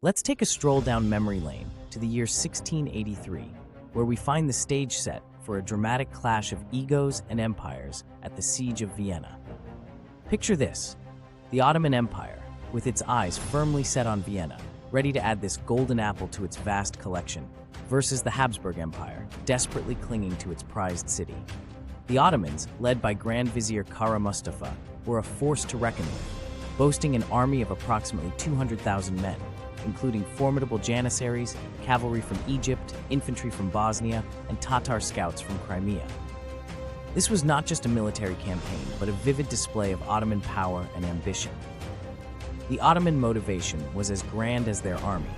Let's take a stroll down memory lane to the year 1683, where we find the stage set for a dramatic clash of egos and empires at the Siege of Vienna. Picture this: the Ottoman Empire, with its eyes firmly set on Vienna, ready to add this golden apple to its vast collection, versus the Habsburg Empire, desperately clinging to its prized city. The Ottomans, led by Grand Vizier Kara Mustafa, were a force to reckon with, boasting an army of approximately 200,000 men, including formidable janissaries, cavalry from Egypt, infantry from Bosnia, and Tatar scouts from Crimea. This was not just a military campaign, but a vivid display of Ottoman power and ambition. The Ottoman motivation was as grand as their army.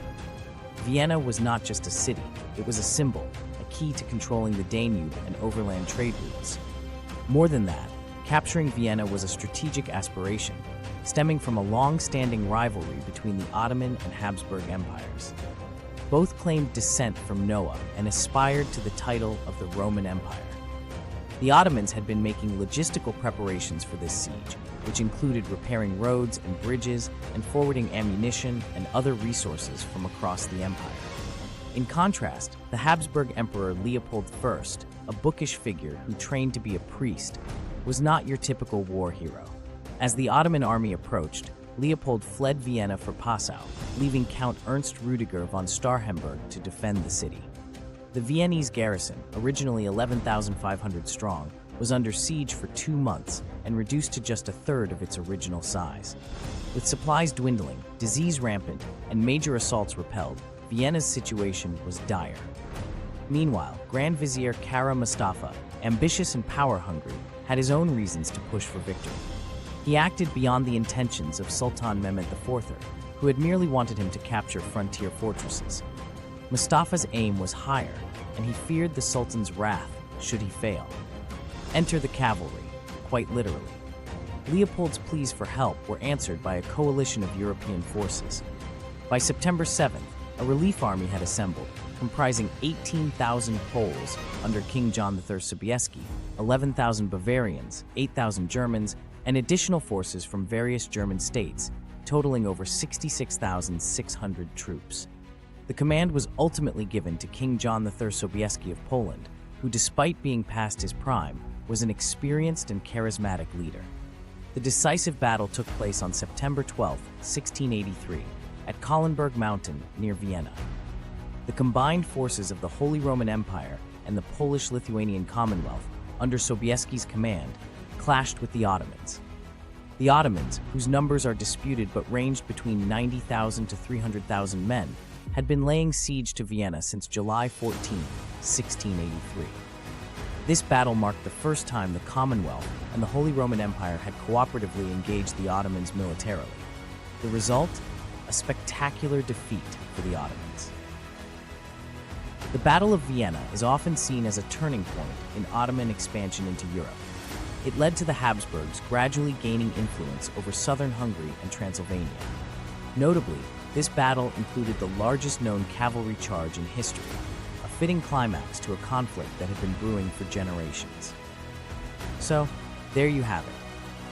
Vienna was not just a city, it was a symbol, a key to controlling the Danube and overland trade routes. More than that, capturing Vienna was a strategic aspiration, stemming from a long-standing rivalry between the Ottoman and Habsburg empires. Both claimed descent from Noah and aspired to the title of the Roman Empire. The Ottomans had been making logistical preparations for this siege, which included repairing roads and bridges and forwarding ammunition and other resources from across the empire. In contrast, the Habsburg Emperor Leopold I, a bookish figure who trained to be a priest, was not your typical war hero. As the Ottoman army approached, Leopold fled Vienna for Passau, leaving Count Ernst Rüdiger von Starhemberg to defend the city. The Viennese garrison, originally 11,500 strong, was under siege for 2 months and reduced to just a third of its original size. With supplies dwindling, disease rampant, and major assaults repelled, Vienna's situation was dire. Meanwhile, Grand Vizier Kara Mustafa, ambitious and power-hungry, had his own reasons to push for victory. He acted beyond the intentions of Sultan Mehmed IV, who had merely wanted him to capture frontier fortresses. Mustafa's aim was higher, and he feared the Sultan's wrath should he fail. Enter the cavalry, quite literally. Leopold's pleas for help were answered by a coalition of European forces. By September 7th, a relief army had assembled, comprising 18,000 Poles under King John III Sobieski, 11,000 Bavarians, 8,000 Germans, and additional forces from various German states, totaling over 66,600 troops. The command was ultimately given to King John III Sobieski of Poland, who, despite being past his prime, was an experienced and charismatic leader. The decisive battle took place on September 12, 1683, at Kahlenberg Mountain near Vienna. The combined forces of the Holy Roman Empire and the Polish-Lithuanian Commonwealth, under Sobieski's command, clashed with the Ottomans. The Ottomans, whose numbers are disputed but ranged between 90,000 to 300,000 men, had been laying siege to Vienna since July 14, 1683. This battle marked the first time the Commonwealth and the Holy Roman Empire had cooperatively engaged the Ottomans militarily. The result? A spectacular defeat for the Ottomans. The Battle of Vienna is often seen as a turning point in Ottoman expansion into Europe. It led to the Habsburgs gradually gaining influence over southern Hungary and Transylvania. Notably, this battle included the largest known cavalry charge in history, a fitting climax to a conflict that had been brewing for generations. So, there you have it,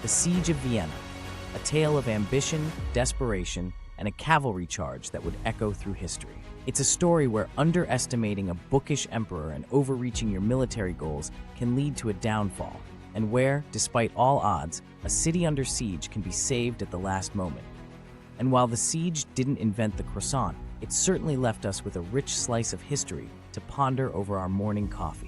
the Siege of Vienna, a tale of ambition, desperation, and a cavalry charge that would echo through history. It's a story where underestimating a bookish emperor and overreaching your military goals can lead to a downfall, and where, despite all odds, a city under siege can be saved at the last moment. And while the siege didn't invent the croissant, it certainly left us with a rich slice of history to ponder over our morning coffee.